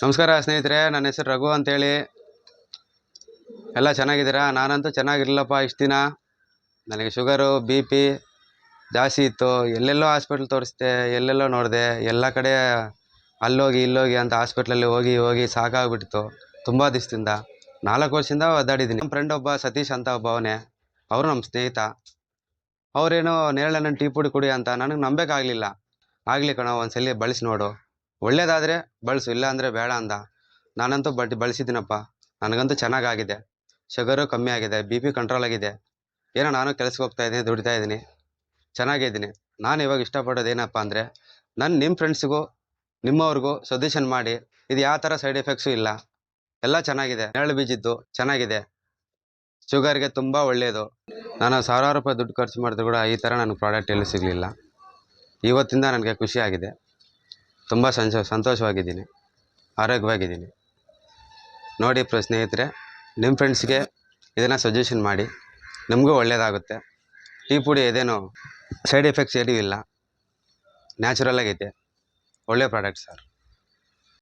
ನಮಸ್ಕಾರ ಸ್ನೇಹಿತರೆ, ನನ್ನ ಹೆಸರು ರಘು ಅಂತೇಳಿ. ಎಲ್ಲ ಚೆನ್ನಾಗಿದ್ದೀರಾ? ನಾನಂತೂ ಚೆನ್ನಾಗಿರಲಿಲ್ಲಪ್ಪ. ಇಷ್ಟು ದಿನ ನನಗೆ ಶುಗರು ಬಿ ಪಿ ಜಾಸ್ತಿ ಇತ್ತು. ಎಲ್ಲೆಲ್ಲೋ ಹಾಸ್ಪಿಟ್ಲ್ ತೋರಿಸ್ದೆ, ಎಲ್ಲೆಲ್ಲೋ ನೋಡಿದೆ, ಎಲ್ಲ ಕಡೆ ಅಲ್ಲೋಗಿ ಇಲ್ಲೋಗಿ ಅಂತ ಹಾಸ್ಪಿಟ್ಲಲ್ಲಿ ಹೋಗಿ ಹೋಗಿ ಸಾಕಾಗ್ಬಿಟ್ಟಿತ್ತು. ತುಂಬ ದಿವಸದಿಂದ 4 ವರ್ಷದಿಂದ ಒದ್ದಾಡಿದ್ದೀನಿ. ನಮ್ಮ ಫ್ರೆಂಡ್ ಒಬ್ಬ ಸತೀಶ್ ಅಂತ ಅವನೇ, ಅವರು ನಮ್ಮ ಸ್ನೇಹಿತ. ಅವರೇನೋ ನೇರಳೆಣ್ಣೆ ಟೀ ಪುಡಿ ಕುಡಿ ಅಂತ ನನಗೆ ನಂಬೇಕಾಗಲಿಲ್ಲ. ಆಗಲಿ ಕಣೋ, ಒಂದ್ಸಲಿ ಬಳಸಿ ನೋಡು, ಒಳ್ಳೇದಾದರೆ ಬಳಸು, ಇಲ್ಲ ಅಂದರೆ ಬೇಡ ಅಂದ. ನಾನಂತೂ ಬಳಸಿದ್ದೀನಪ್ಪ. ನನಗಂತೂ ಚೆನ್ನಾಗಾಗಿದೆ. ಶುಗರು ಕಮ್ಮಿ ಆಗಿದೆ, ಬಿ ಪಿ ಕಂಟ್ರೋಲ್ ಆಗಿದೆ. ಏನೋ ನಾನು ಕೆಲಸಕ್ಕೆ ಹೋಗ್ತಾ ಇದ್ದೀನಿ, ದುಡಿತಾ ಇದ್ದೀನಿ, ಚೆನ್ನಾಗಿದ್ದೀನಿ. ನಾನು ಇವಾಗ ಇಷ್ಟಪಡೋದು ಏನಪ್ಪ ಅಂದರೆ, ನಿಮ್ಮ ಫ್ರೆಂಡ್ಸಿಗೂ ನಿಮ್ಮವ್ರಿಗೂ ಸಜೆಷನ್ ಮಾಡಿ. ಇದು ಯಾವ ಥರ ಸೈಡ್ ಎಫೆಕ್ಟ್ಸು ಇಲ್ಲ, ಎಲ್ಲ ಚೆನ್ನಾಗಿದೆ. ನೇರಳೆ ಬೀಜದ್ದು ಚೆನ್ನಾಗಿದೆ, ಶುಗರ್ಗೆ ತುಂಬ ಒಳ್ಳೆಯದು. ನಾನು ಸಾವಿರಾರು ರೂಪಾಯಿ ದುಡ್ಡು ಖರ್ಚು ಮಾಡಿದ್ರು ಕೂಡ ಈ ಥರ ನನಗೆ ಪ್ರಾಡಕ್ಟ್ ಎಲ್ಲೂ ಸಿಗಲಿಲ್ಲ. ಇವತ್ತಿಂದ ನನಗೆ ಖುಷಿಯಾಗಿದೆ, ತುಂಬ ಸಂತೋಷವಾಗಿದ್ದೀನಿ, ಆರೋಗ್ಯವಾಗಿದ್ದೀನಿ. ನೋಡಿ ಸ್ನೇಹಿತರೆ, ನಿಮ್ಮ ಫ್ರೆಂಡ್ಸ್ಗೆ ಇದನ್ನು ಸಜೆಷನ್ ಮಾಡಿ, ನಿಮಗೂ ಒಳ್ಳೆಯದಾಗುತ್ತೆ. ಟೀ ಪುಡಿ ಇದೇನು ಸೈಡ್ ಎಫೆಕ್ಟ್ಸ್ ಏನೂ ಇಲ್ಲ, ನ್ಯಾಚುರಲ್ ಆಗೈತೆ, ಒಳ್ಳೆಯ ಪ್ರಾಡಕ್ಟ್ ಸರ್.